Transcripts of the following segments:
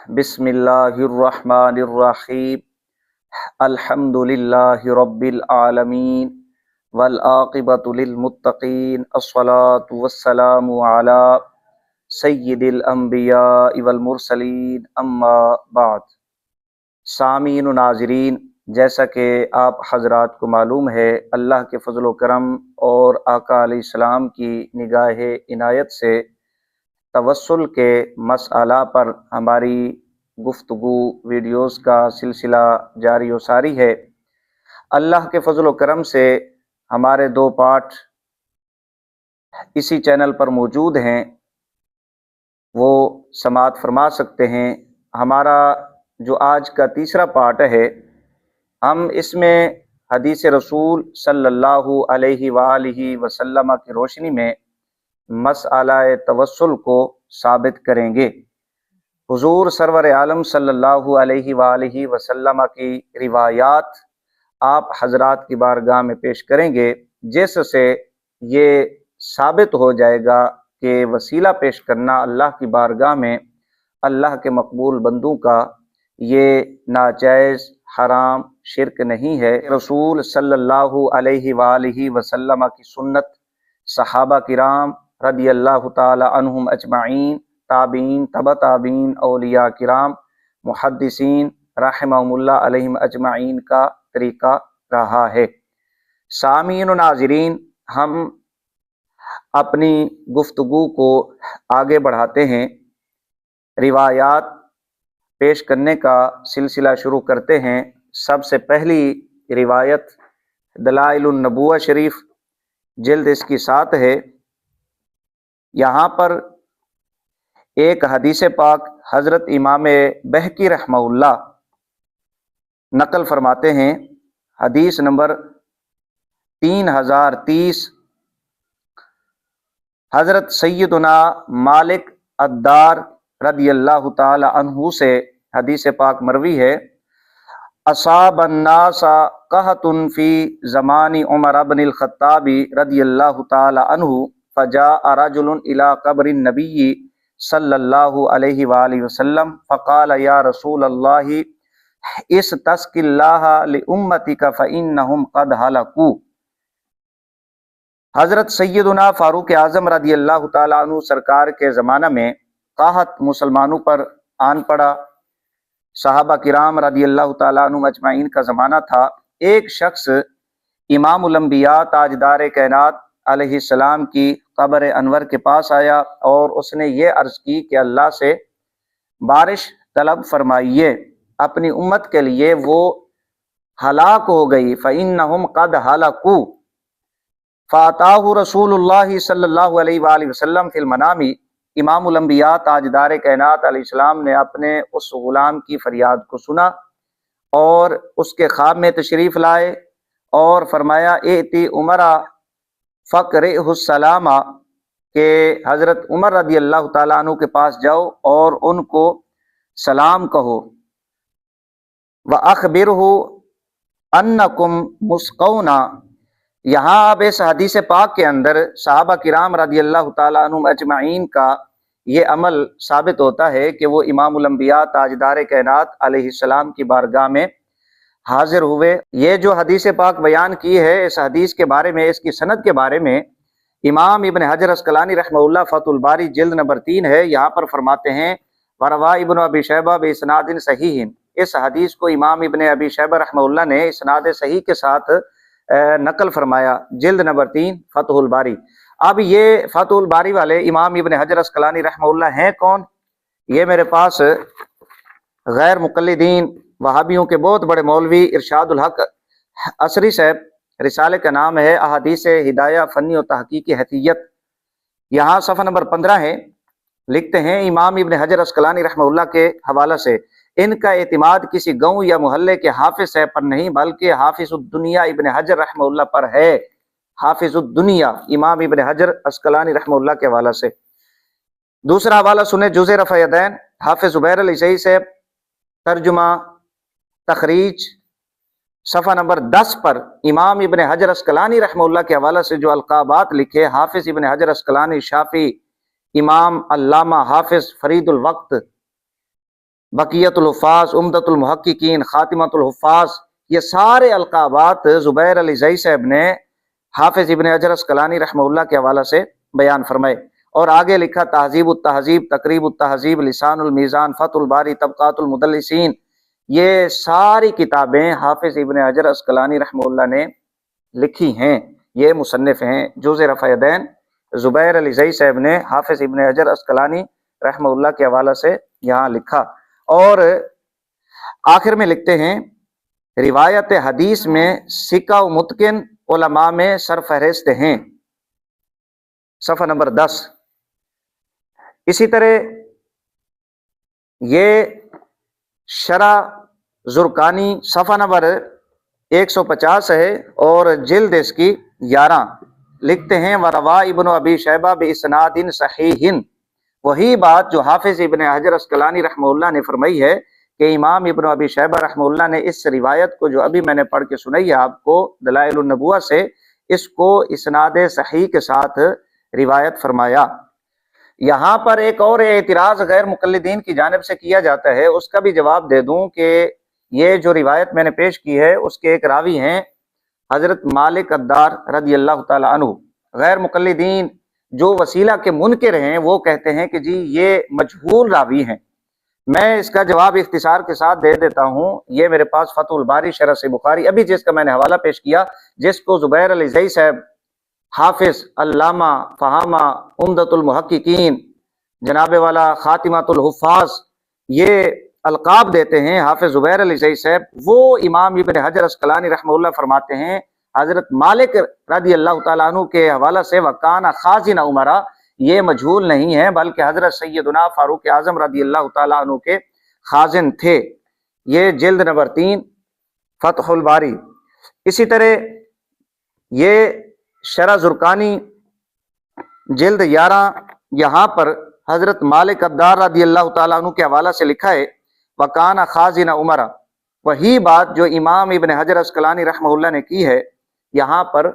بسم اللہ الرحمن الرحیم الحمد للہ رب العالمین والعاقبۃ للمتقین الصلاۃ والسلام علی سید الانبیاء والمرسلین اما بعد۔ سامعین و ناظرین، جیسا کہ آپ حضرات کو معلوم ہے، اللہ کے فضل و کرم اور آقا علیہ السلام کی نگاہ عنایت سے توسل کے مسئلہ پر ہماری گفتگو ویڈیوز کا سلسلہ جاری و ساری ہے۔ اللہ کے فضل و کرم سے ہمارے 2 پارٹ اسی چینل پر موجود ہیں، وہ سماعت فرما سکتے ہیں۔ ہمارا جو آج کا تیسرا پارٹ ہے، ہم اس میں حدیث رسول صلی اللہ علیہ وآلہ وسلم کی روشنی میں مسئلہ توسل کو ثابت کریں گے۔ حضور سرور عالم صلی اللہ علیہ وآلہ وسلم کی روایات آپ حضرات کی بارگاہ میں پیش کریں گے، جس سے یہ ثابت ہو جائے گا کہ وسیلہ پیش کرنا اللہ کی بارگاہ میں اللہ کے مقبول بندوں کا یہ ناجائز، حرام، شرک نہیں ہے۔ رسول صلی اللہ علیہ وآلہ وسلم کی سنت، صحابہ کرام رضی اللہ تعالی عنہم اجمعین، تابعین، تبع تابعین، اولیاء کرام، محدثین رحمہم اللہ علیہم اجمعین کا طریقہ رہا ہے۔ سامعین و ناظرین، ہم اپنی گفتگو کو آگے بڑھاتے ہیں، روایات پیش کرنے کا سلسلہ شروع کرتے ہیں۔ سب سے پہلی روایت دلائل النبوہ شریف، جلد اس کی 7 ہے۔ یہاں پر ایک حدیث پاک حضرت امام بہقی رحمہ اللہ نقل فرماتے ہیں، حدیث نمبر 3030، حضرت سیدنا مالک الدار رضی اللہ تعالی عنہ سے حدیث پاک مروی ہے، اصاب الناس قحط فی زمان عمر بن الخطاب رضی اللہ تعالی عنہ فجاء رجل الى قبر النبی صلی اللہ علیہ وآلہ وسلم فقال یا رسول اللہ استسق اللہ لامتک فانہم قد ہلکوا۔ حضرت سیدنا فاروق اعظم رضی اللہ تعالیٰ عنہ سرکار کے زمانہ میں قحط مسلمانوں پر آن پڑا۔ صحابہ کرام رضی اللہ تعالیٰ عنہ اجمعین کا زمانہ تھا۔ ایک شخص امام الانبیاء تاجدار کائنات علیہ السلام کی قبر انور کے پاس آیا اور اس نے یہ عرض کی کہ اللہ سے بارش طلب فرمائیے، اپنی امت کے لیے وہ ہلاک ہو گئی، فإنہم قد ہلکوا۔ فاتاہ رسول اللہ صلی اللہ علیہ وآلہ وسلم فی المنام، امام الانبیاء تاجدار کائنات علیہ السلام نے اپنے اس غلام کی فریاد کو سنا اور اس کے خواب میں تشریف لائے اور فرمایا ائتی عمر فقرئہ السلام، کہ حضرت عمر رضی اللہ تعالیٰ عنہ کے پاس جاؤ اور ان کو سلام کہو، وَأَخْبِرْهُ أَنَّكُمْ مُسْقَوْنَ۔ یہاں اب اس حدیث پاک کے اندر صحابہ کرام رضی اللہ تعالیٰ عنہم اجمعین کا یہ عمل ثابت ہوتا ہے کہ وہ امام الانبیاء تاجدار کائنات علیہ السلام کی بارگاہ میں حاضر ہوئے۔ یہ جو حدیث پاک بیان کی ہے، اس حدیث کے بارے میں، اس کی سند کے بارے میں امام ابن حجر عسقلانی رحمہ اللہ فتح الباری جلد نمبر 3 ہے، یہاں پر فرماتے ہیں وَرَوَى ابن ابی شیبہ بِإِسْنَادٍ صحیح۔ اس حدیث کو امام ابن ابی شیبہ رحمہ اللہ نے اسناد صحیح کے ساتھ نقل فرمایا، جلد نمبر 3 فتح الباری۔ اب یہ فتح الباری والے امام ابن حجر عسقلانی رحمہ اللہ ہیں کون؟ یہ میرے پاس غیر مقلدین وہابیوں کے بہت بڑے مولوی ارشاد الحق عصری صاحب، رسالے کا نام ہے احادیث ہدایہ فنی و تحقیقی حیثیت، یہاں صفحہ نمبر 15 ہے۔ لکھتے ہیں امام ابن حجر عسقلانی رحمہ اللہ کے حوالہ سے، ان کا اعتماد کسی گاؤں یا محلے کے حافظ صاحب پر نہیں بلکہ حافظ الدنیا ابن حجر رحمہ اللہ پر ہے۔ حافظ الدنیا امام ابن حجر عسقلانی رحمہ اللہ کے حوالہ سے۔ دوسرا حوالہ سنیں، جز رفع یدین، حافظ زبیر علی صحیح صاحب، ترجمہ تخریج، صفحہ نمبر 10 پر امام ابن حجر عسقلانی رحمہ اللہ کے حوالہ سے جو القابات لکھے، حافظ ابن حجر عسقلانی شافی، امام علامہ حافظ فرید الوقت، بقیت الحفاظ، عمدۃ المحققین، خاتمۃ الحفاظ، یہ سارے القابات زبیر علی زئی صاحب نے حافظ ابن حجر اسقلانی رحمہ اللہ کے حوالہ سے بیان فرمائے۔ اور آگے لکھا تہذیب التہذیب، تقریب التہذیب، لسان المیزان، فتح الباری، طبقات المدلسین، یہ ساری کتابیں حافظ ابن حجر اسقلانی رحمہ اللہ نے لکھی ہیں، یہ مصنف ہیں۔ جوز رفع یدین زبیر علی زئی صاحب نے حافظ ابن حجر اسقلانی رحمہ اللہ کے حوالہ سے یہاں لکھا۔ اور آخر میں لکھتے ہیں روایت حدیث میں ثقہ و متقن علماء میں سرفہرست ہیں، صفحہ نمبر 10۔ اسی طرح یہ شرح زرقانی صفحہ نمبر 150 ہے اور جلد اس کی 11، لکھتے ہیں وروا ابن ابی شیبہ باسناد صحیح، وہی بات جو حافظ ابن حجر اسقلانی رحمہ اللہ نے فرمائی ہے کہ امام ابن ابی شیبہ رحمہ اللہ نے اس روایت کو جو ابھی میں نے پڑھ کے سنائی ہے آپ کو دلائل النبوہ سے، اس کو اسناد صحیح کے ساتھ روایت فرمایا۔ یہاں پر ایک اور اعتراض غیر مقلدین کی جانب سے کیا جاتا ہے، اس کا بھی جواب دے دوں کہ یہ جو روایت میں نے پیش کی ہے اس کے ایک راوی ہیں حضرت مالک الدار رضی اللہ تعالی عنہ۔ غیر مقلدین جو وسیلہ کے منکر ہیں وہ کہتے ہیں کہ جی یہ مجہول راوی ہیں۔ میں اس کا جواب اختصار کے ساتھ دے دیتا ہوں، یہ میرے پاس فتح الباری شرح سے بخاری ابھی جس کا میں نے حوالہ پیش کیا، جس کو زبیر علی زئی صاحب حافظ، علامہ، فہامہ، عمدۃ المحققین، جناب والا خاتمۃ الحفاظ، یہ القاب دیتے ہیں حافظ زبیر علی زئی صاحب، وہ امام ابن حجر اسقلانی رحمہ اللہ فرماتے ہیں حضرت مالک رضی اللہ تعالیٰ عنہ کے حوالہ سے وکانہ خازن عمرہ، یہ مجہول نہیں ہے بلکہ حضرت سیدنا فاروق اعظم رضی اللہ تعالیٰ عنہ کے خازن تھے۔ یہ جلد نمبر 3 فتح الباری۔ اسی طرح یہ شرح زرقانی جلد 11، یہاں پر حضرت مالک الدار رضی اللہ تعالیٰ عنہ کے حوالہ سے لکھا ہے وکانہ خازن عمرہ، وہی بات جو امام ابن حجر اسقلانی رحمہ اللہ نے کی ہے یہاں پر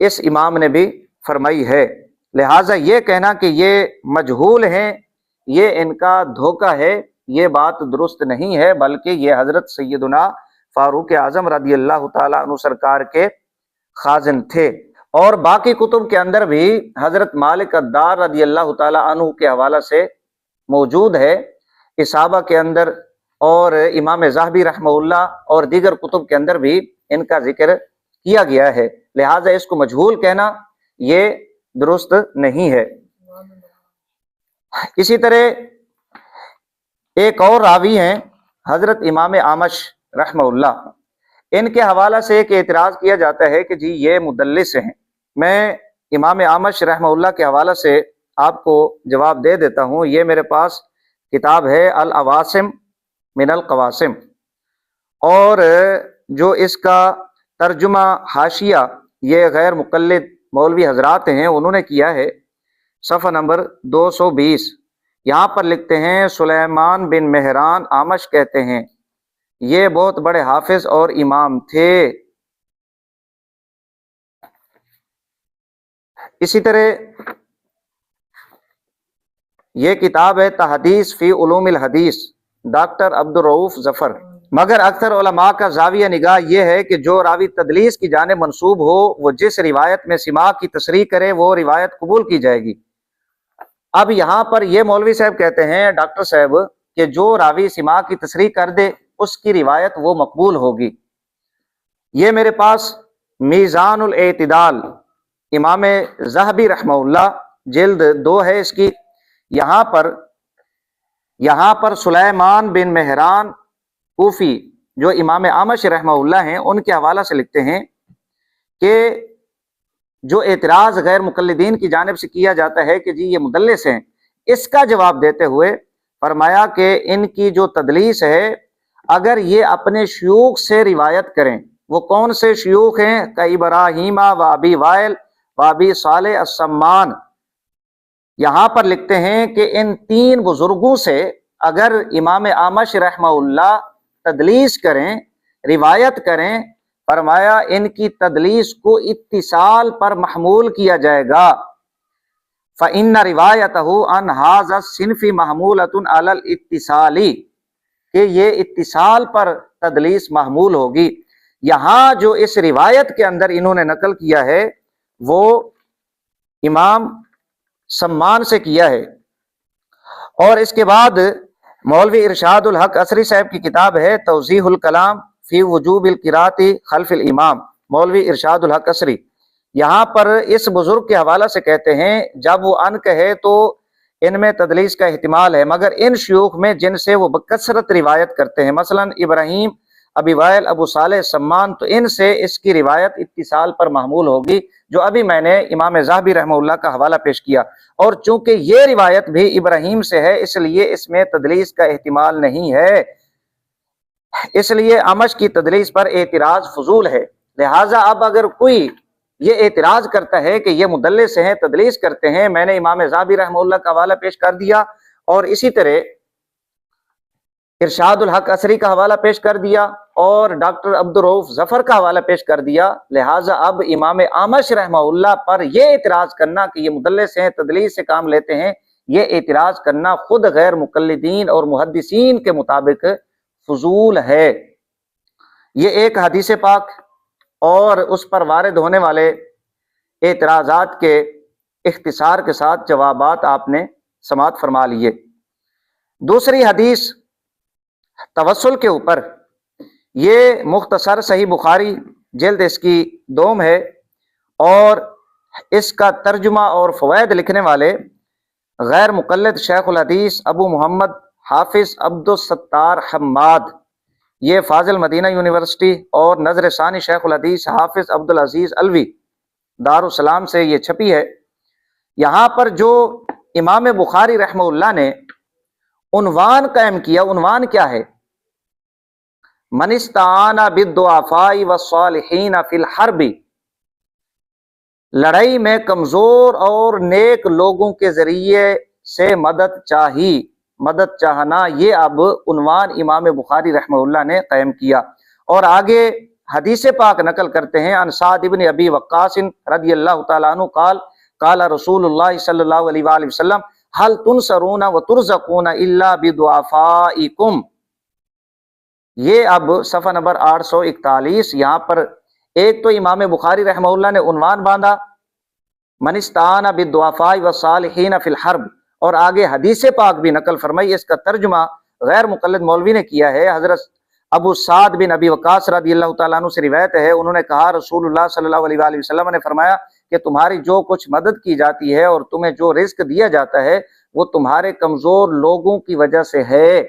اس امام نے بھی فرمائی ہے۔ لہٰذا یہ کہنا کہ یہ مجہول ہیں یہ ان کا دھوکہ ہے، یہ بات درست نہیں ہے، بلکہ یہ حضرت سیدنا فاروق اعظم رضی اللہ تعالیٰ عنہ سرکار کے خازن تھے۔ اور باقی کتب کے اندر بھی حضرت مالک الدار رضی اللہ تعالیٰ عنہ کے حوالہ سے موجود ہے، اصابہ کے اندر اور امام ذہبی رحمہ اللہ اور دیگر کتب کے اندر بھی ان کا ذکر کیا گیا ہے، لہٰذا اس کو مجہول کہنا یہ درست نہیں ہے۔ اسی طرح ایک اور راوی ہیں حضرت امام اعمش رحمہ اللہ، ان کے حوالہ سے ایک اعتراض کیا جاتا ہے کہ جی یہ مدلس ہیں۔ میں امام اعمش رحمہ اللہ کے حوالہ سے آپ کو جواب دے دیتا ہوں، یہ میرے پاس کتاب ہے العواصم من القواسم، اور جو اس کا ترجمہ حاشیہ یہ غیر مقلد مولوی حضرات ہیں انہوں نے کیا ہے، صفحہ نمبر 220، یہاں پر لکھتے ہیں سلیمان بن مہران اعمش کہتے ہیں یہ بہت بڑے حافظ اور امام تھے۔ اسی طرح یہ کتاب ہے تحدیث فی علوم الحدیث ڈاکٹر عبد الرؤف ظفر، مگر اکثر علماء کا زاویہ نگاہ یہ ہے کہ جو راوی تدلیس کی جانب منسوب ہو وہ جس روایت میں سماع کی تصریح کرے وہ روایت قبول کی جائے گی۔ اب یہاں پر یہ مولوی صاحب کہتے ہیں ڈاکٹر صاحب کہ جو راوی سماع کی تصریح کر دے اس کی روایت وہ مقبول ہوگی۔ یہ میرے پاس میزان الاعتدال امام ذہبی رحمہ اللہ جلد 2 ہے اس کی، یہاں پر سلیمان بن مہران کوفی جو امام اعمش رحمہ اللہ ہیں ان کے حوالہ سے لکھتے ہیں کہ جو اعتراض غیر مقلدین کی جانب سے کیا جاتا ہے کہ جی یہ مدلس ہیں، اس کا جواب دیتے ہوئے فرمایا کہ ان کی جو تدلیس ہے اگر یہ اپنے شیوخ سے روایت کریں، وہ کون سے شیوخ ہیں؟ ابراہیمہ و ابی وائل و ابی صالح السمان، یہاں پر لکھتے ہیں کہ ان 3 بزرگوں سے اگر امام اعمش رحمہ اللہ تدلیس کریں، روایت کریں، فرمایا ان کی تدلیس کو اتصال پر محمول کیا جائے گا۔ فإن روایتہ عن ھذا الصنف محمولۃ علی الاتصال، کہ یہ اتصال پر تدلیس محمول ہوگی۔ یہاں جو اس روایت کے اندر انہوں نے نقل کیا ہے وہ امام سمان سے کیا ہے۔ اور اس کے بعد مولوی ارشاد الحق عصری صاحب کی کتاب ہے توضیح الکلام فی وجوب القراءۃ خلف الامام، مولوی ارشاد الحق عصری، یہاں پر اس بزرگ کے حوالہ سے کہتے ہیں جب وہ ان کہے تو ان میں تدلیس کا احتمال ہے، مگر ان شیوخ میں جن سے وہ بکثرت روایت کرتے ہیں، مثلا ابراہیم، ابی وائل، ابو صالح سمان، تو ان سے اس کی روایت اتصال پر محمول ہوگی، جو ابھی میں نے امام ذہبی رحمہ اللہ کا حوالہ پیش کیا۔ اور چونکہ یہ روایت بھی ابراہیم سے ہے اس لیے اس میں تدلیس کا احتمال نہیں ہے، اس لیے امش کی تدلیس پر اعتراض فضول ہے۔ لہٰذا اب اگر کوئی یہ اعتراض کرتا ہے کہ یہ مدلس ہیں، تدلیس کرتے ہیں، میں نے امام ذہبی رحمہ اللہ کا حوالہ پیش کر دیا اور اسی طرح ارشاد الحق عصری کا حوالہ پیش کر دیا اور ڈاکٹر عبدالرؤف ظفر کا حوالہ پیش کر دیا، لہٰذا اب امام اعمش رحمہ اللہ پر یہ اعتراض کرنا کہ یہ مدلس ہیں، تدلیس سے کام لیتے ہیں، یہ اعتراض کرنا خود غیر مقلدین اور محدثین کے مطابق فضول ہے۔ یہ ایک حدیث پاک اور اس پر وارد ہونے والے اعتراضات کے اختصار کے ساتھ جوابات آپ نے سماعت فرما لیے۔ دوسری حدیث توسل کے اوپر، یہ مختصر صحیح بخاری جلد اس کی 2 ہے اور اس کا ترجمہ اور فوائد لکھنے والے غیر مقلد شیخ الحدیث ابو محمد حافظ عبد الستار حماد، یہ فاضل مدینہ یونیورسٹی، اور نظر ثانی شیخ الحدیث حافظ عبد العزیز الوی دارالسلام سے یہ چھپی ہے۔ یہاں پر جو امام بخاری رحمہ اللہ نے عنوان قائم کیا، عنوان کیا ہے؟ من استعان بالضعفاء والصالحین فی الحرب، لڑائی میں کمزور اور نیک لوگوں کے ذریعے سے مدد چاہنا، یہ اب عنوان امام بخاری رحمہ اللہ نے قائم کیا۔ اور آگے حدیث پاک نقل کرتے ہیں عن سعد بن ابی وقاص رضی اللہ تعالیٰ عنہ قال قال رسول اللہ صلی اللہ علیہ وآلہ وسلم هل تنصرون وترزقون الا بضعفائکم، یہ اب صفحہ نمبر 841۔ یہاں پر ایک تو امام بخاری رحمہ اللہ نے عنوان باندھا من استعان بالضعفاء والصالحین فی الحرب، اور آگے حدیث پاک بھی نقل فرمائی، اس کا ترجمہ غیر مقلد مولوی نے کیا ہے، حضرت ابو سعد بن ابی وقاص رضی اللہ تعالیٰ عنہ سے روایت ہے، انہوں نے کہا رسول اللہ صلی اللہ علیہ وآلہ وسلم نے فرمایا کہ تمہاری جو کچھ مدد کی جاتی ہے اور تمہیں جو رزق دیا جاتا ہے وہ تمہارے کمزور لوگوں کی وجہ سے ہے۔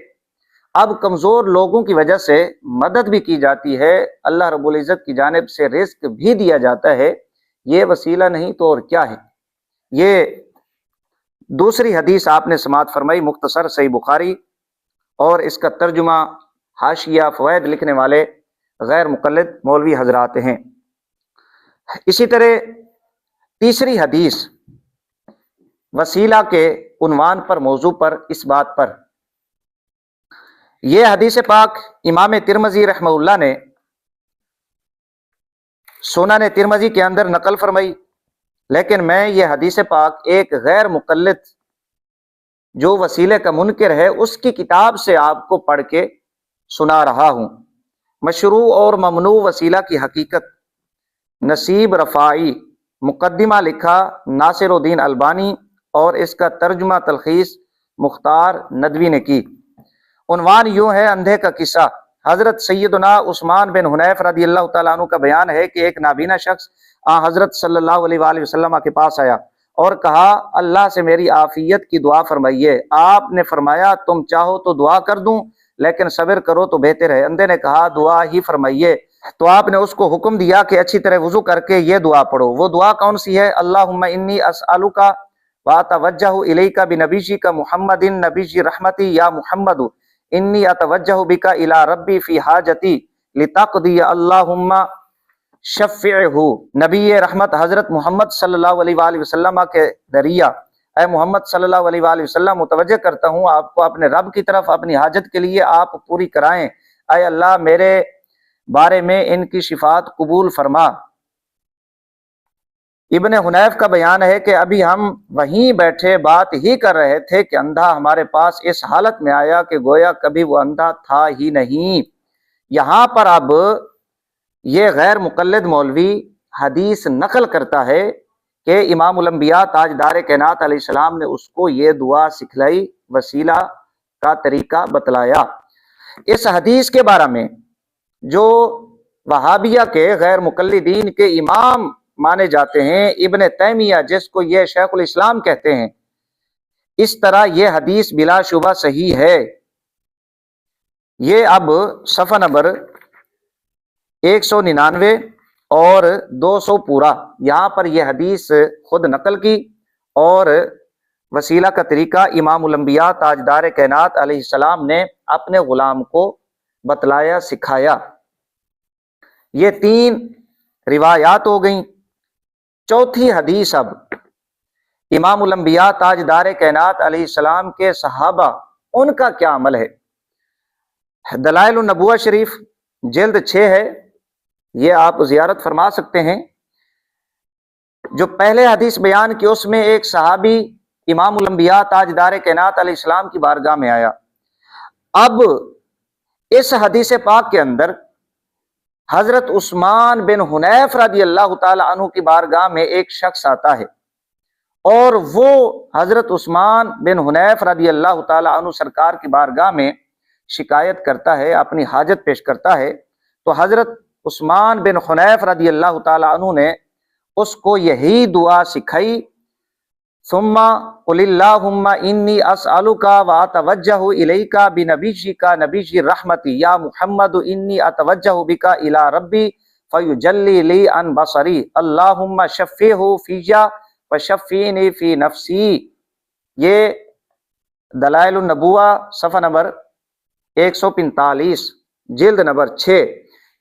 اب کمزور لوگوں کی وجہ سے مدد بھی کی جاتی ہے، اللہ رب العزت کی جانب سے رزق بھی دیا جاتا ہے، یہ وسیلہ نہیں تو اور کیا ہے۔ یہ دوسری حدیث آپ نے سماعت فرمائی، مختصر صحیح بخاری، اور اس کا ترجمہ حاشیہ فوائد لکھنے والے غیر مقلد مولوی حضرات ہیں۔ اسی طرح تیسری حدیث وسیلہ کے عنوان پر، موضوع پر، اس بات پر، یہ حدیث پاک امام ترمذی رحمہ اللہ نے سنن ترمذی کے اندر نقل فرمائی، لیکن میں یہ حدیث پاک ایک غیر مقلد جو وسیلے کا منکر ہے اس کی کتاب سے آپ کو پڑھ کے سنا رہا ہوں۔ مشروع اور ممنوع وسیلہ کی حقیقت، نصیب رفاعی، مقدمہ لکھا ناصر الدین البانی اور اس کا ترجمہ تلخیص مختار ندوی نے کی۔ عنوان یوں ہے، اندھے کا قصہ۔ حضرت سیدنا عثمان بن حنیف رضی اللہ تعالیٰ عنہ کا بیان ہے کہ ایک نابینا شخص حضرت صلی اللہ علیہ وآلہ وسلم کے پاس آیا اور کہا اللہ سے میری عافیت کی دعا فرمائیے۔ آپ نے فرمایا تم چاہو تو دعا کر دوں لیکن صبر کرو تو بہتر ہے۔ اندھے نے کہا دعا ہی فرمائیے۔ تو آپ نے اس کو حکم دیا کہ اچھی طرح وضو کر کے یہ دعا پڑھو۔ وہ دعا کون سی ہے؟ اللہم انی اسألک واتوجہ الیک بنبیک محمد نبی رحمتی یا محمد انی اتوجہ بک الی ربی فی حاجتی لتقضی اللہم شفعہ۔ نبی رحمت حضرت محمد صلی اللہ علیہ وآلہ وسلم کے ذریعہ، اے محمد صلی اللہ علیہ وآلہ وسلم متوجہ کرتا ہوں آپ کو اپنے رب کی طرف، اپنی حاجت کے لیے آپ پوری کرائیں۔ اے اللہ میرے بارے میں ان کی شفاعت قبول فرما۔ ابن حنیف کا بیان ہے کہ ابھی ہم وہیں بیٹھے بات ہی کر رہے تھے کہ اندھا ہمارے پاس اس حالت میں آیا کہ گویا کبھی وہ اندھا تھا ہی نہیں۔ یہاں پر اب یہ غیر مقلد مولوی حدیث نقل کرتا ہے کہ امام الانبیاء تاجدار کائنات علیہ السلام نے اس کو یہ دعا سکھلائی، وسیلہ کا طریقہ بتلایا۔ اس حدیث کے بارے میں جو وہابیہ کے غیر مقلدین کے امام مانے جاتے ہیں، ابن تیمیہ جس کو یہ شیخ الاسلام کہتے ہیں، اس طرح یہ حدیث بلا شبہ صحیح ہے۔ یہ اب صفحہ نمبر 199 اور 200 پورا، یہاں پر یہ حدیث خود نقل کی اور وسیلہ کا طریقہ امام الانبیاء تاجدار کائنات علیہ السلام نے اپنے غلام کو بتلایا، سکھایا۔ یہ 3 روایات ہو گئیں۔ چوتھی حدیث اب امام الانبیاء تاجدار کائنات علیہ السلام کے صحابہ، ان کا کیا عمل ہے؟ دلائل النبوہ شریف جلد 6 ہے، یہ آپ زیارت فرما سکتے ہیں۔ جو پہلے حدیث بیان کی اس میں ایک صحابی امام الانبیاء تاجدار کائنات علیہ السلام کی بارگاہ میں آیا۔ اب اس حدیث پاک کے اندر حضرت عثمان بن حنیف رضی اللہ تعالی عنہ کی بارگاہ میں ایک شخص آتا ہے، اور وہ حضرت عثمان بن حنیف رضی اللہ تعالی عنہ سرکار کی بارگاہ میں شکایت کرتا ہے، اپنی حاجت پیش کرتا ہے۔ تو حضرت عثمان بن حنیف رضی اللہ تعالی عنہ نے اس کو یہی دعا سکھائی، ثم قل اللہم انی اسألک واتوجہ الیک بنبیک نبی رحمتی یا محمد انی اتوجہ بک الی ربی فیجلی لی عن بصری اللہم شفیہ فیجا وشفینی فی نفسی۔ یہ دلائل النبوہ صفحہ نمبر 145 جلد نمبر 6۔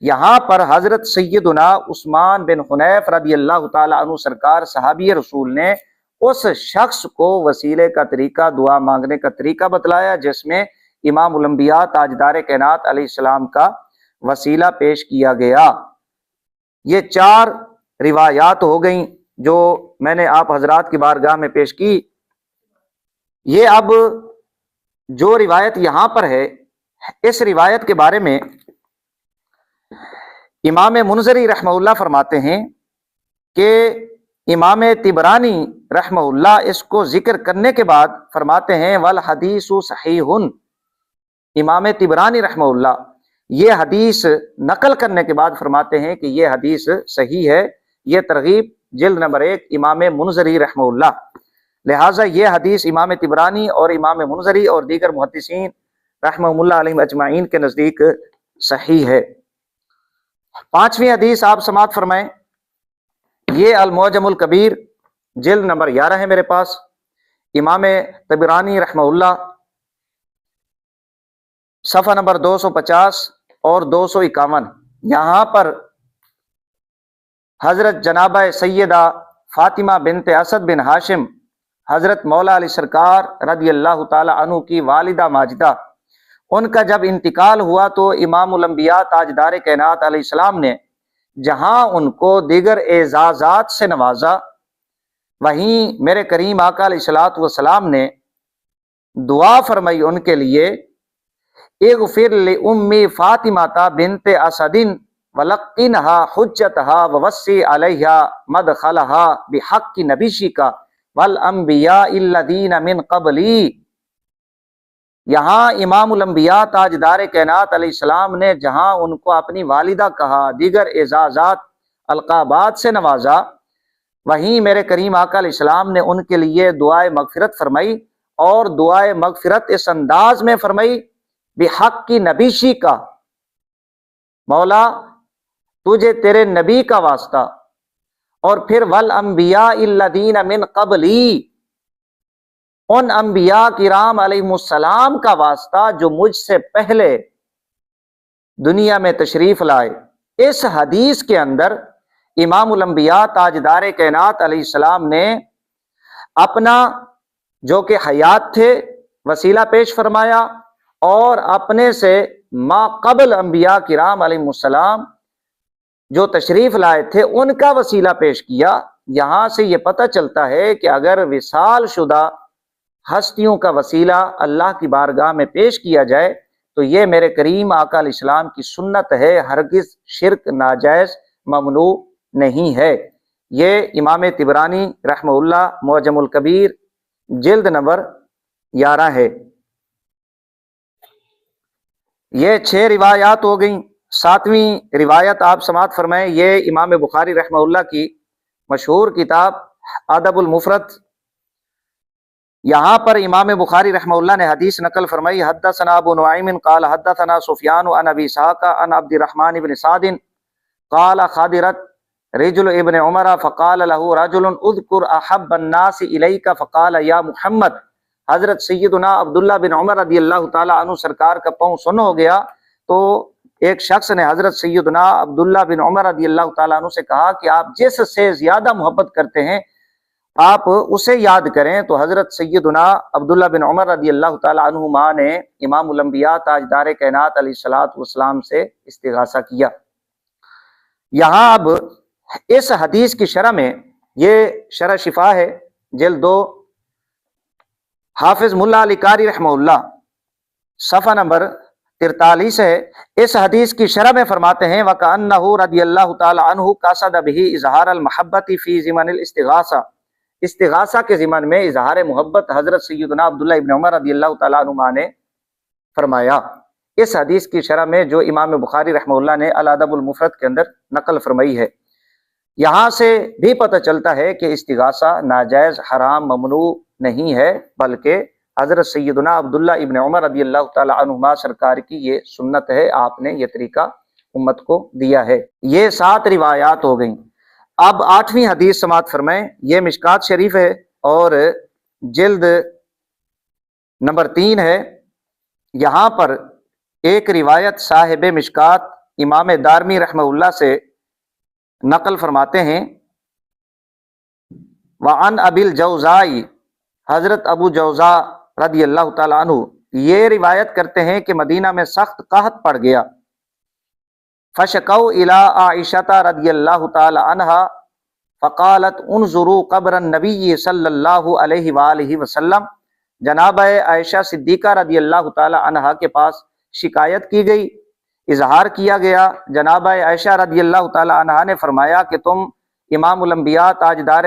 یہاں پر حضرت سیدنا عثمان بن حنیف رضی اللہ تعالی عنہ سرکار صحابی رسول نے اس شخص کو وسیلے کا طریقہ، دعا مانگنے کا طریقہ بتلایا، جس میں امام الانبیاء تاجدار کائنات علیہ السلام کا وسیلہ پیش کیا گیا۔ یہ 4 روایات ہو گئیں جو میں نے آپ حضرات کی بارگاہ میں پیش کی۔ یہ اب جو روایت یہاں پر ہے، اس روایت کے بارے میں امام منذری رحمہ اللہ فرماتے ہیں کہ امام طبرانی رحمہ اللہ اس کو ذکر کرنے کے بعد فرماتے ہیں والحدیث صحیح۔ امام طبرانی رحمہ اللہ یہ حدیث نقل کرنے کے بعد فرماتے ہیں کہ یہ حدیث صحیح ہے۔ یہ ترغیب جلد نمبر 1 امام منذری رحمہ اللہ۔ لہٰذا یہ حدیث امام طبرانی اور امام منذری اور دیگر محدثین رحمہ اللہ علیہم اجمعین کے نزدیک صحیح ہے۔ 5ویں حدیث آپ سماعت فرمائیں۔ یہ المعجم الکبیر جلد نمبر 11 ہے میرے پاس، امام طبرانی رحمہ اللہ صفحہ نمبر 250 اور 251۔ یہاں پر حضرت جنابہ سیدہ فاطمہ بنت اسد بن ہاشم حضرت مولا علی سرکار رضی اللہ تعالی عنہ کی والدہ ماجدہ، ان کا جب انتقال ہوا تو امام الانبیاء تاجدار کائنات علیہ السلام نے جہاں ان کو دیگر اعزازات سے نوازا، وہیں میرے کریم آقا علیہ الصلوۃ والسلام نے دعا فرمائی ان کے لیے، اغفر لأمی فاطمہ بنت اسد ولقنہا حجتہا ووسع علیہا مدخلہا بحق نبیشک والانبیاء الذین من قبلی۔ یہاں امام الانبیاء تاجدار کائنات علیہ السلام نے جہاں ان کو اپنی والدہ کہا، دیگر اعزازات القابات سے نوازا، وہیں میرے کریم آقا علیہ السلام نے ان کے لیے دعائے مغفرت فرمائی، اور دعائے مغفرت اس انداز میں فرمائی، بحق کی نبیشی کا، مولا تجھے تیرے نبی کا واسطہ، اور پھر والانبیاء الذین من قبلی، ان انبیاء کرام علیہ السلام کا واسطہ جو مجھ سے پہلے دنیا میں تشریف لائے۔ اس حدیث کے اندر امام الانبیاء تاجدار کائنات علیہ السلام نے اپنا جو کہ حیات تھے وسیلہ پیش فرمایا، اور اپنے سے ما قبل انبیاء کرام علیہ السلام جو تشریف لائے تھے ان کا وسیلہ پیش کیا، یہاں سے یہ پتہ چلتا ہے کہ اگر وصال شدہ ہستیوں کا وسیلہ اللہ کی بارگاہ میں پیش کیا جائے تو یہ میرے کریم آقا علیہ السلام کی سنت ہے، ہرگز شرک ناجائز ممنوع نہیں ہے۔ یہ امام طبرانی رحمہ اللہ معجم الکبیر جلد نمبر 11 ہے۔ یہ 6 روایات ہو گئیں۔ 7ویں روایت آپ سماعت فرمائیں، یہ امام بخاری رحمہ اللہ کی مشہور کتاب ادب المفرد، یہاں پر امام بخاری رحمہ اللہ نے حدیث نقل فرمائی، حدثنا ابو نعیم قال حدثنا سفیان عن ابی اسحاق عن عبد الرحمن بن سعد قال خادرت رجل ابن عمر فقال له رجل اذكر احب الناس الیک فقال یا محمد۔ حضرت سیدنا عبداللہ بن عمر رضی اللہ تعالی عنہ سرکار کا پاؤں سن ہو گیا تو ایک شخص نے حضرت سیدنا عبداللہ بن عمر رضی اللہ تعالیٰ عنہ سے کہا کہ آپ جس سے زیادہ محبت کرتے ہیں آپ اسے یاد کریں، تو حضرت سیدنا عبداللہ بن عمر رضی اللہ تعالیٰ عنہما نے امام الانبیاء تاجدار کائنات علیہ الصلوۃ والسلام سے استغاثہ کیا۔ یہاں اب اس حدیث کی شرح میں، یہ شرح شفا ہے جلد 2، حافظ ملا علی قاری رحمہ اللہ صفحہ نمبر 43 ہے۔ اس حدیث کی شرح میں فرماتے ہیں وَكَأَنَّهُ رضی اللہ تعالی عنہ قصد بہ اظہار المحبت فی ضمن الاستغاثہ، استغاثہ کے ضمن میں اظہار محبت حضرت سیدنا عبداللہ ابن عمر رضی اللہ تعالیٰ عنہما نے فرمایا۔ اس حدیث کی شرح میں جو امام بخاری رحمہ اللہ نے الادب المفرد کے اندر نقل فرمائی ہے، یہاں سے بھی پتہ چلتا ہے کہ استغاثہ ناجائز حرام ممنوع نہیں ہے، بلکہ حضرت سیدنا عبداللہ ابن عمر رضی اللہ تعالی عنہما سرکار کی یہ سنت ہے، آپ نے یہ طریقہ امت کو دیا ہے۔ یہ 7 روایات ہو گئیں۔ اب 8ویں حدیث سماعت فرمائیں، یہ مشکات شریف ہے اور جلد نمبر 3 ہے۔ یہاں پر ایک روایت صاحب مشکات امام دارمی رحمہ اللہ سے نقل فرماتے ہیں، وعن ابی الجوزاء، حضرت ابو جوزاء رضی اللہ تعالیٰ عنہ یہ روایت کرتے ہیں کہ مدینہ میں سخت قحط پڑ گیا، فشکوا الی عائشہ رضی اللہ تعالی عنہا فقالت انظروا قبر النبی صلی اللہ علیہ وآلہ وسلم، جناب عائشہ صدیقہ رضی اللہ تعالی عنہا کے پاس شکایت کی گئی، اظہار کیا گیا۔ جناب عائشہ رضی اللہ تعالی عنہا نے فرمایا کہ تم امام الانبیاء تاجدار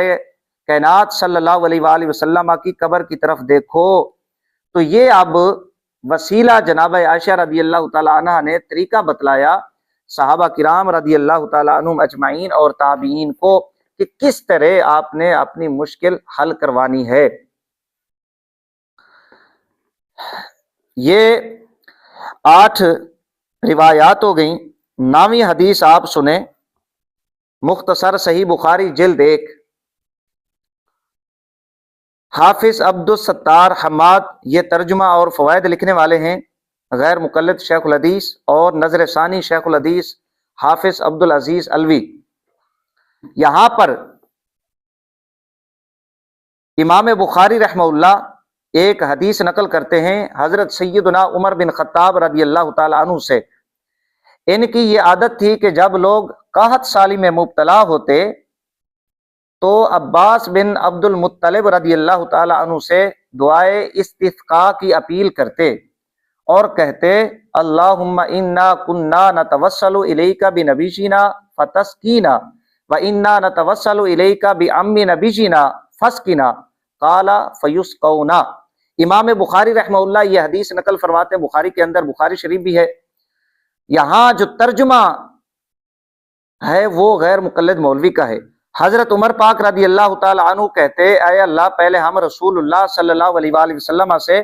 کائنات صلی اللہ علیہ وآلہ وسلم کی قبر کی طرف دیکھو۔ تو یہ اب وسیلہ جناب عائشہ رضی اللہ تعالی عنہ نے طریقہ بتلایا صحابہ کرام رضی اللہ تعالی عنہم اجمعین اور تابعین کو کہ کس طرح آپ نے اپنی مشکل حل کروانی ہے۔ یہ 8 روایات ہو گئیں۔ 9ویں حدیث آپ سنیں، مختصر صحیح بخاری جلد 1، حافظ عبد الستار حماد یہ ترجمہ اور فوائد لکھنے والے ہیں، غیر مقلد شیخ الحدیث اور نظر ثانی شیخ الحدیث حافظ عبد العزیز الوی۔ یہاں پر امام بخاری رحمہ اللہ ایک حدیث نقل کرتے ہیں حضرت سیدنا عمر بن خطاب رضی اللہ تعالی عنہ سے۔ ان کی یہ عادت تھی کہ جب لوگ قحط سالی میں مبتلا ہوتے تو عباس بن عبد المطلب رضی اللہ تعالی عنہ سے دعائے استسقاء کی اپیل کرتے اور کہتے اللہم انا کننا نتوسل الیک بنبینا فتسقینا وانا نتوسل الیک بعم نبینا فسقنا قال فیسقونا۔ امام بخاری رحمہ اللہ یہ حدیث نقل فرماتے ہیں، بخاری کے اندر، بخاری شریف بھی ہے۔ یہاں جو ترجمہ ہے وہ غیر مقلد مولوی کا ہے۔ حضرت عمر پاک رضی اللہ تعالی عنہ کہتے اے اللہ، پہلے ہم رسول اللہ صلی اللہ علیہ وآلہ وسلم سے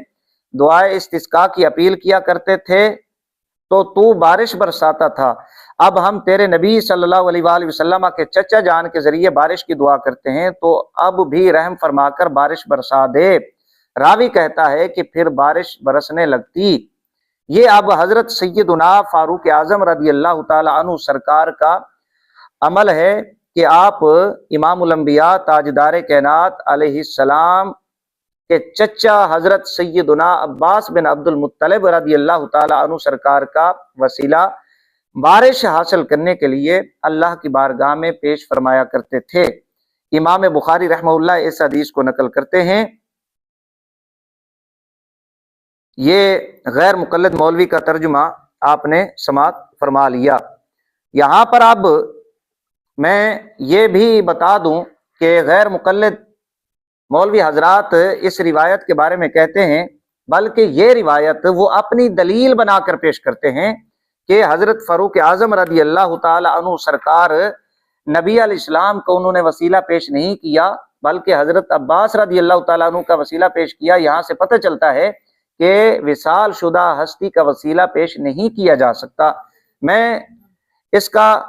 دعائے استسقاء کی اپیل کیا کرتے تھے تو بارش برساتا تھا، اب ہم تیرے نبی صلی اللہ علیہ وآلہ وسلم کے چچا جان کے ذریعے بارش کی دعا کرتے ہیں تو اب بھی رحم فرما کر بارش برسا دے۔ راوی کہتا ہے کہ پھر بارش برسنے لگتی۔ یہ اب حضرت سیدنا فاروق اعظم رضی اللہ تعالی عنہ سرکار کا عمل ہے کہ آپ امام الانبیاء تاجدار کائنات علیہ السلام کے چچا حضرت سیدنا عباس بن عبد المطلب رضی اللہ تعالی عنہ سرکار کا وسیلہ بارش حاصل کرنے کے لیے اللہ کی بارگاہ میں پیش فرمایا کرتے تھے۔ امام بخاری رحمہ اللہ اس حدیث کو نقل کرتے ہیں۔ یہ غیر مقلد مولوی کا ترجمہ آپ نے سماعت فرما لیا۔ یہاں پر اب میں یہ بھی بتا دوں کہ غیر مقلد مولوی حضرات اس روایت کے بارے میں کہتے ہیں، بلکہ یہ روایت وہ اپنی دلیل بنا کر پیش کرتے ہیں کہ حضرت فاروق اعظم رضی اللہ تعالی عنہ سرکار نبی علیہ السلام کو انہوں نے وسیلہ پیش نہیں کیا، بلکہ حضرت عباس رضی اللہ تعالیٰ عنہ کا وسیلہ پیش کیا۔ یہاں سے پتہ چلتا ہے کہ وصال شدہ ہستی کا وسیلہ پیش نہیں کیا جا سکتا۔ میں اس کا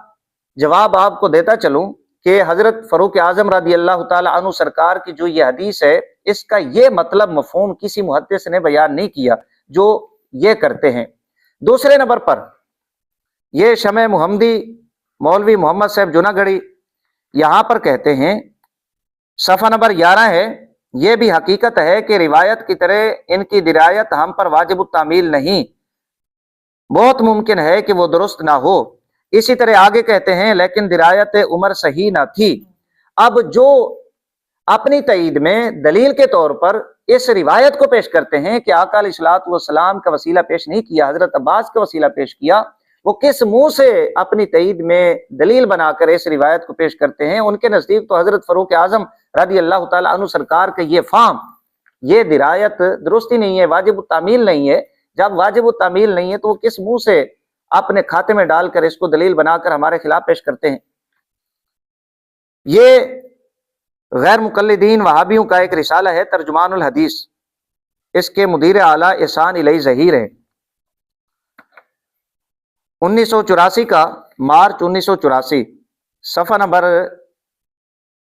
جواب آپ کو دیتا چلوں کہ حضرت فاروق اعظم رضی اللہ تعالی عنہ سرکار کی جو یہ حدیث ہے، اس کا یہ مطلب مفہوم کسی محدث نے بیان نہیں کیا جو یہ کرتے ہیں۔ دوسرے نمبر پر یہ شمع محمدی مولوی محمد صاحب جناگڑھی یہاں پر کہتے ہیں، صفحہ نمبر 11 ہے، یہ بھی حقیقت ہے کہ روایت کی طرح ان کی درایت ہم پر واجب التعمیل نہیں، بہت ممکن ہے کہ وہ درست نہ ہو۔ اسی طرح آگے کہتے ہیں لیکن درایت عمر صحیح نہ تھی۔ اب جو اپنی تائید میں دلیل کے طور پر اس روایت کو پیش کرتے ہیں کہ آقا علیہ الصلوۃ والسلام کا وسیلہ پیش نہیں کیا، حضرت عباس کا وسیلہ پیش کیا، وہ کس منہ سے اپنی تائید میں دلیل بنا کر اس روایت کو پیش کرتے ہیں؟ ان کے نزدیک تو حضرت فاروق اعظم رضی اللہ تعالی عنہ سرکار کا یہ فہم، یہ درایت درستی نہیں ہے، واجب التعمیل نہیں ہے۔ جب واجب التعمیل نہیں ہے تو وہ کس منہ سے اپنے کھاتے میں ڈال کر اس کو دلیل بنا کر ہمارے خلاف پیش کرتے ہیں؟ یہ غیر مقلدین وہابیوں کا ایک رسالہ ہے ترجمان الحدیث، اس کے مدیر اعلیٰ احسان الیہ ظہیر ہیں، 1984 کا، مارچ 1984، صفحہ نمبر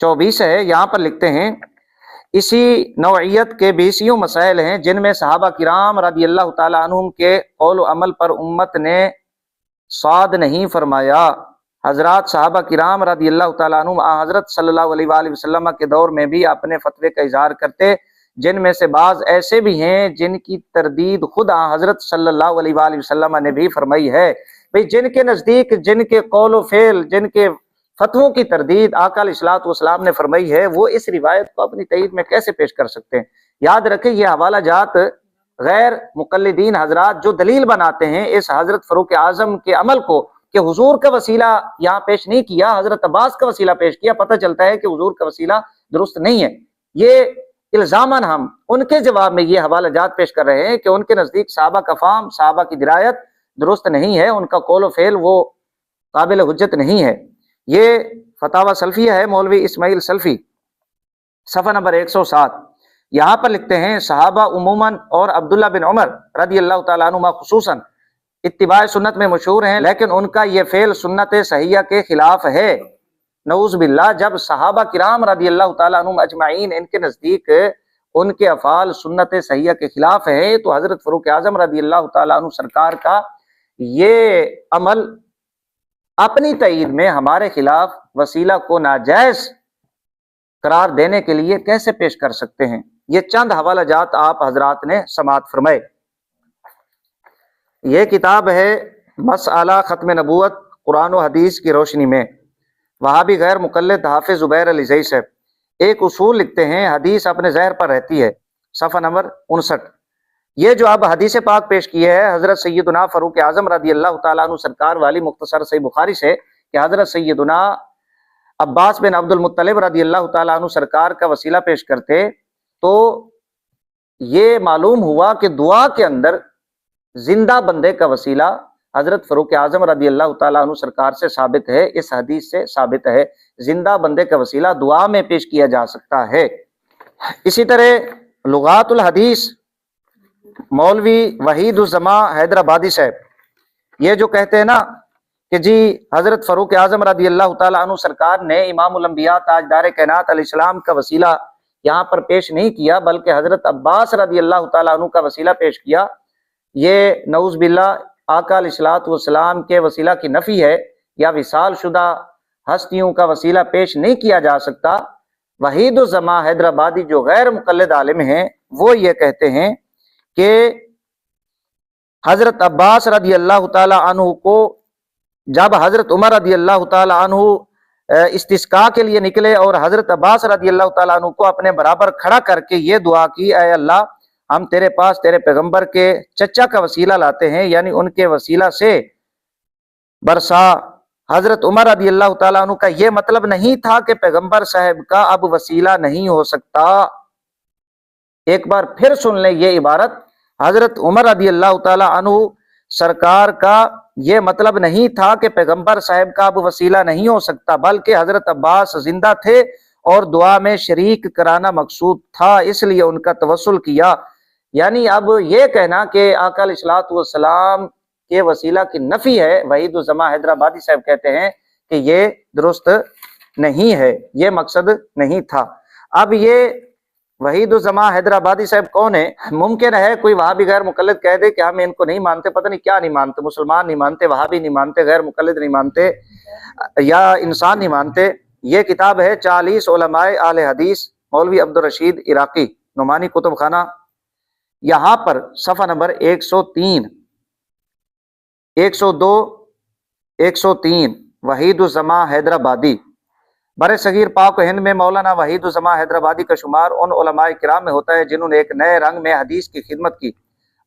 24 ہے۔ یہاں پر لکھتے ہیں اسی نوعیت کے 20 مسائل ہیں جن میں صحابہ کرام رضی اللہ تعالی عنہم کے قول و عمل پر امت نے صاد نہیں فرمایا۔ حضرات صحابہ کرام رضی اللہ تعالی عنہم حضرت صلی اللہ علیہ وآلہ وسلم کے دور میں بھی اپنے فتوے کا اظہار کرتے، جن میں سے بعض ایسے بھی ہیں جن کی تردید خود حضرت صلی اللہ علیہ وآلہ وسلم نے بھی فرمائی ہے۔ بھئی جن کے نزدیک جن کے قول و فعل، جن کے فتووں کی تردید آقا علیہ الصلوۃ والسلام نے فرمائی ہے، وہ اس روایت کو اپنی تائید میں کیسے پیش کر سکتے ہیں؟ یاد رکھیں یہ حوالہ جات غیر مقلدین حضرات جو دلیل بناتے ہیں اس حضرت فاروق اعظم کے عمل کو کہ حضور کا وسیلہ یہاں پیش نہیں کیا، حضرت عباس کا وسیلہ پیش کیا، پتہ چلتا ہے کہ حضور کا وسیلہ درست نہیں ہے۔ یہ الزاماً ہم ان کے جواب میں یہ حوالہ جات پیش کر رہے ہیں کہ ان کے نزدیک صحابہ کا فہم، صحابہ کی درایت درست نہیں ہے، ان کا قول و فعل وہ قابل حجت نہیں ہے۔ یہ فتاوی سلفیہ ہے، مولوی اسماعیل سلفی، صفحہ نمبر 107۔ یہاں پر لکھتے ہیں صحابہ عموماً اور عبداللہ بن عمر رضی اللہ تعالیٰ عنہما خصوصاً اتباع سنت میں مشہور ہیں، لیکن ان کا یہ فعل سنت صحیحہ کے خلاف ہے۔ نعوذ باللہ، جب صحابہ کرام رضی اللہ تعالیٰ عنہم اجمعین ان کے نزدیک ان کے افعال سنت صحیحہ کے خلاف ہے، تو حضرت فاروق اعظم رضی اللہ تعالیٰ عنہ سرکار کا یہ عمل اپنی تائید میں ہمارے خلاف وسیلہ کو ناجائز قرار دینے کے لیے کیسے پیش کر سکتے ہیں؟ یہ چند حوالہ جات آپ حضرات نے سماعت فرمائے۔ یہ کتاب ہے مسئلہ ختم نبوت قرآن و حدیث کی روشنی میں، وہابی غیر مقلد حافظ زبیر علی زئی صاحب ایک اصول لکھتے ہیں حدیث اپنے ظاہر پر رہتی ہے، صفحہ نمبر 59۔ یہ جو اب حدیث پاک پیش کی ہے حضرت سیدنا فاروق اعظم رضی اللہ تعالیٰ عنہ سرکار والی مختصر صحیح بخاری سے کہ حضرت سیدنا عباس بن عبد المطلب رضی اللہ تعالیٰ عنہ سرکار کا وسیلہ پیش کرتے، تو یہ معلوم ہوا کہ دعا کے اندر زندہ بندے کا وسیلہ حضرت فاروق اعظم رضی اللہ تعالیٰ عنہ سرکار سے ثابت ہے، اس حدیث سے ثابت ہے، زندہ بندے کا وسیلہ دعا میں پیش کیا جا سکتا ہے۔ اسی طرح لغات الحدیث مولوی وحید الزماں حیدرآبادی صاحب یہ جو کہتے ہیں نا کہ جی حضرت فاروق اعظم رضی اللہ تعالیٰ عنہ سرکار نے امام الانبیاء تاجدار کائنات علیہ السلام کا وسیلہ یہاں پر پیش نہیں کیا، بلکہ حضرت عباس رضی اللہ تعالیٰ عنہ کا وسیلہ پیش کیا، یہ نعوذ باللہ آقا علیہ الصلوۃ والسلام کے وسیلہ کی نفی ہے، یا وصال شدہ ہستیوں کا وسیلہ پیش نہیں کیا جا سکتا۔ وحید الزماں حیدرآبادی جو غیر مقلد عالم ہیں وہ یہ کہتے ہیں کہ حضرت عباس رضی اللہ تعالی عنہ کو جب حضرت عمر رضی اللہ تعالی عنہ استسقاء کے لیے نکلے اور حضرت عباس رضی اللہ تعالیٰ عنہ کو اپنے برابر کھڑا کر کے یہ دعا کی، اے اللہ ہم تیرے پاس تیرے پیغمبر کے چچا کا وسیلہ لاتے ہیں، یعنی ان کے وسیلہ سے برسا۔ حضرت عمر رضی اللہ تعالیٰ عنہ کا یہ مطلب نہیں تھا کہ پیغمبر صاحب کا اب وسیلہ نہیں ہو سکتا۔ ایک بار پھر سن لیں یہ عبارت، حضرت عمر رضی اللہ تعالیٰ عنہ سرکار کا یہ مطلب نہیں تھا کہ پیغمبر صاحب کا اب وسیلہ نہیں ہو سکتا، بلکہ حضرت عباس زندہ تھے اور دعا میں شریک کرانا مقصود تھا، اس لیے ان کا توسل کیا۔ یعنی اب یہ کہنا کہ آقا علیہ الصلوۃ والسلام کے وسیلہ کی نفی ہے، وحید الزماں حیدرآبادی صاحب کہتے ہیں کہ یہ درست نہیں ہے، یہ مقصد نہیں تھا۔ اب یہ وحید الزماں حیدرآبادی صاحب کون ہے؟ ممکن ہے کوئی وہابی غیر مقلد کہہ دے کہ ہم ان کو نہیں مانتے، پتہ نہیں کیا نہیں مانتے، مسلمان نہیں مانتے، وہابی نہیں مانتے، غیر مقلد نہیں مانتے، یا انسان نہیں مانتے۔ یہ کتاب ہے 40 علماء اہل حدیث، مولوی عبدالرشید عراقی، نعمانی کتب خانہ، یہاں پر صفحہ نمبر 103 102 103 وحید الزماں حیدرآبادی۔ بر صغیر پاک و ہند میں مولانا وحید الزماں حیدرآبادی کا شمار ان علماء کرام میں ہوتا ہے جنہوں نے ایک نئے رنگ میں حدیث کی خدمت کی۔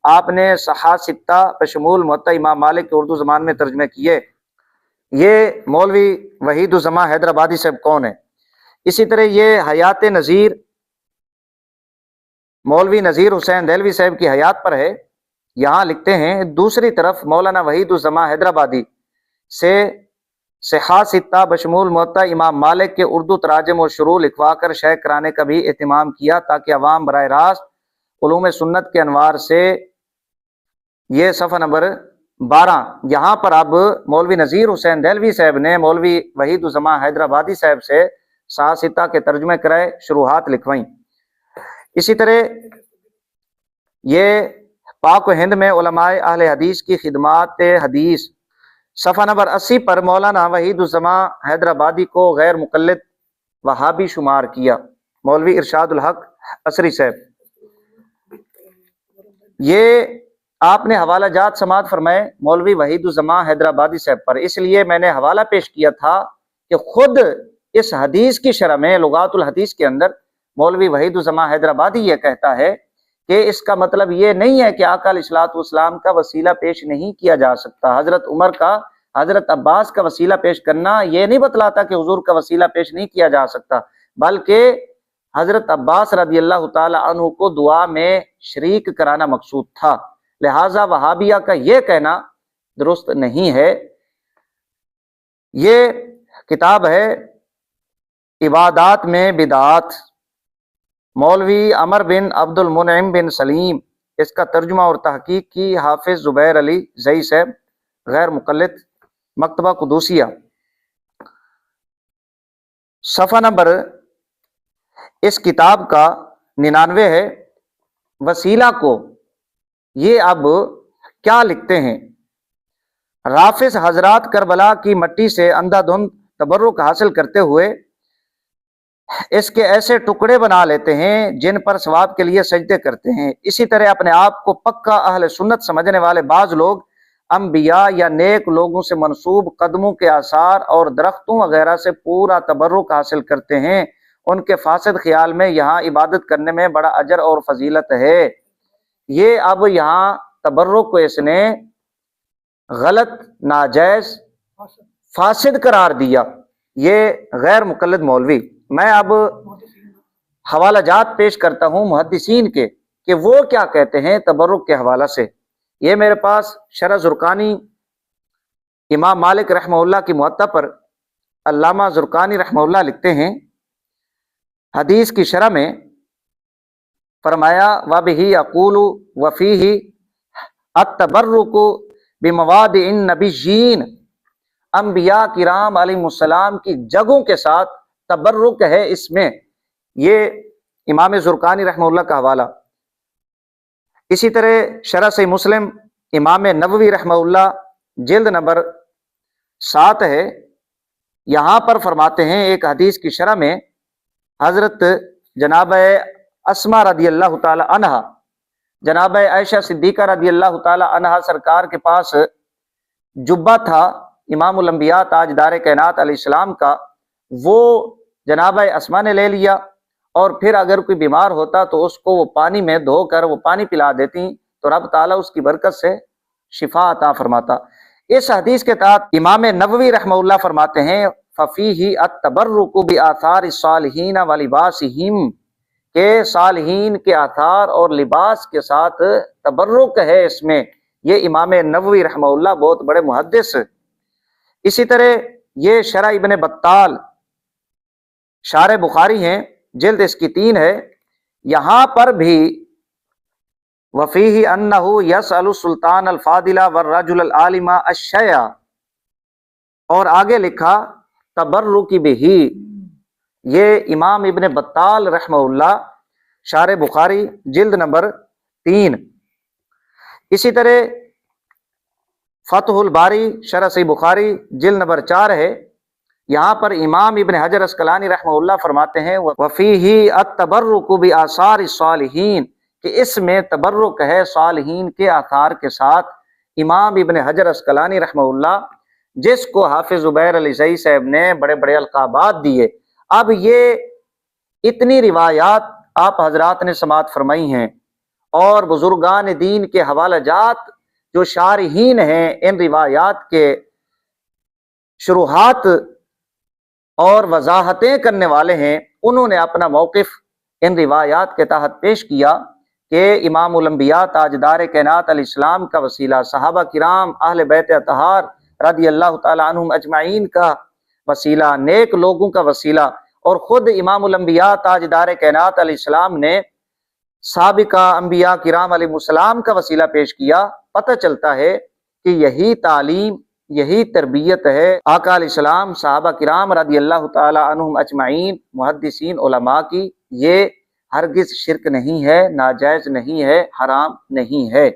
آپ نے صحاح ستہ بشمول موطا امام مالک کے اردو زبان میں ترجمے کیے۔ یہ مولوی وحید الزماں حیدرآبادی صاحب کون ہے؟ اسی طرح یہ حیات نذیر، مولوی نذیر حسین دہلوی صاحب کی حیات پر ہے۔ یہاں لکھتے ہیں، دوسری طرف مولانا وحید الزماں حیدرآبادی سے صحاح ستہ بشمول موطا امام مالک کے اردو تراجم و شروح لکھوا کر شائع کرانے کا بھی اہتمام کیا تاکہ عوام براہ راست علوم سنت کے انوار سے۔ یہ صفحہ نمبر 12، یہاں پر اب مولوی نذیر حسین دہلوی صاحب نے مولوی وحید الزماں حیدرآبادی صاحب سے صحاح ستہ کے ترجمے کرائے، شروحات لکھوائیں۔ اسی طرح یہ پاک و ہند میں علماء اہل حدیث کی خدمات حدیث، صفحہ نمبر 80 پر مولانا وحید الزماں حیدرآبادی کو غیر مقلد وہابی شمار کیا، مولوی ارشاد الحق عصری صاحب۔ یہ آپ نے حوالہ جات سماعت فرمائے مولوی وحید الزماں حیدرآبادی صاحب پر، اس لیے میں نے حوالہ پیش کیا تھا کہ خود اس حدیث کی شرح میں لغات الحدیث کے اندر مولوی وحید الزماں حیدرآبادی یہ کہتا ہے کہ اس کا مطلب یہ نہیں ہے کہ آقا علیہ الصلوۃ والسلام کا وسیلہ پیش نہیں کیا جا سکتا۔ حضرت عمر کا، حضرت عباس کا وسیلہ پیش کرنا یہ نہیں بتلاتا کہ حضور کا وسیلہ پیش نہیں کیا جا سکتا، بلکہ حضرت عباس رضی اللہ تعالی عنہ کو دعا میں شریک کرانا مقصود تھا۔ لہٰذا وہابیہ کا یہ کہنا درست نہیں ہے۔ یہ کتاب ہے عبادات میں بدعات، مولوی عمر بن عبد المنعم بن سلیم، اس کا ترجمہ اور تحقیق کی حافظ زبیر علی زئی صاحب، غیر مقلد، مکتبہ قدوسیہ۔ صفحہ نمبر اس کتاب کا 99 ہے۔ وسیلہ کو یہ اب کیا لکھتے ہیں؟ رافض حضرات کربلا کی مٹی سے اندھا دھند تبرک حاصل کرتے ہوئے اس کے ایسے ٹکڑے بنا لیتے ہیں جن پر ثواب کے لیے سجدے کرتے ہیں۔ اسی طرح اپنے آپ کو پکا اہل سنت سمجھنے والے بعض لوگ انبیاء یا نیک لوگوں سے منسوب قدموں کے آثار اور درختوں وغیرہ سے پورا تبرک حاصل کرتے ہیں۔ ان کے فاسد خیال میں یہاں عبادت کرنے میں بڑا اجر اور فضیلت ہے۔ یہ اب یہاں تبرک کو اس نے غلط، ناجائز، فاسد قرار دیا، یہ غیر مقلد مولوی۔ میں اب حوالہ جات پیش کرتا ہوں محدثین کے کہ وہ کیا کہتے ہیں تبرک کے حوالہ سے۔ یہ میرے پاس شرح زرقانی امام مالک رحمہ اللہ کی موطا پر علامہ زرقانی رحمہ اللہ لکھتے ہیں، حدیث کی شرح میں فرمایا وَبِهِ أَقُولُ وَفِيهِ التَّبَرُّكُ بِمَوَادِعِ النَّبِيِّينَ، انبیاء کرام علیہ السلام کی جگہوں کے ساتھ تبرک ہے اس میں۔ یہ امام زرقانی رحمہ اللہ کا حوالہ۔ اسی طرح شرح صحیح مسلم امام نووی رحمہ اللہ جلد نمبر 7 ہے، یہاں پر فرماتے ہیں ایک حدیث کی شرح میں حضرت جناب اسما رضی اللہ تعالی عنہ، جناب عائشہ صدیقہ رضی اللہ تعالی عنہ سرکار کے پاس جبہ تھا امام الانبیاء تاجدار کائنات علیہ السلام کا، وہ جناب اسما نے لے لیا، اور پھر اگر کوئی بیمار ہوتا تو اس کو وہ پانی میں دھو کر وہ پانی پلا دیتی، تو رب تعالیٰ اس کی برکت سے شفا عطا فرماتا۔ اس حدیث کے تحت امام نووی رحمہ اللہ فرماتے ہیں ففیہ التبرک بآثار الصالحین ولباسہم، کہ صالحین کے آثار اور لباس کے ساتھ تبرک ہے اس میں۔ یہ امام نووی رحمہ اللہ بہت بڑے محدث۔ اسی طرح یہ شرح ابن بطال شارح بخاری ہیں، جلد اس کی 3 ہے، یہاں پر بھی وفیہ انہ یسأل السلطان الفاضل والرجل العالم الشیء، اور آگے لکھا تبرک بہ۔ یہ امام ابن بطال رحمہ اللہ شارح بخاری جلد نمبر 3۔ اسی طرح فتح الباری شرح صحیح بخاری جلد نمبر 4 ہے، یہاں پر امام ابن حجر عسقلانی رحمہ اللہ فرماتے ہیں وفیہ التبرک بآثار الصالحین، کہ اس میں تبرک ہے صالحین کے آثار کے ساتھ۔ امام ابن حجر عسقلانی رحمہ اللہ، جس کو حافظ زبیر علی زئی صاحب نے بڑے بڑے القابات دیے، اب یہ اتنی روایات آپ حضرات نے سماعت فرمائی ہیں، اور بزرگان دین کے حوالہ جات جو شارحین ہیں ان روایات کے شروحات اور وضاحتیں کرنے والے ہیں، انہوں نے اپنا موقف ان روایات کے تحت پیش کیا کہ امام الانبیاء تاجدار کائنات علیہ السلام کا وسیلہ، صحابہ کرام اہل بیت اطہار رضی اللہ تعالی عنہم اجمعین کا وسیلہ، نیک لوگوں کا وسیلہ، اور خود امام الانبیاء تاجدار کائنات علیہ السلام نے سابقہ انبیاء کرام علیہ السلام کا وسیلہ پیش کیا۔ پتہ چلتا ہے کہ یہی تعلیم، یہی تربیت ہے آقا علیہ السلام، صحابہ کرام رضی اللہ تعالی عنہم اجمعین، محدثین علماء کی۔ یہ ہرگز شرک نہیں ہے، ناجائز نہیں ہے، حرام نہیں ہے۔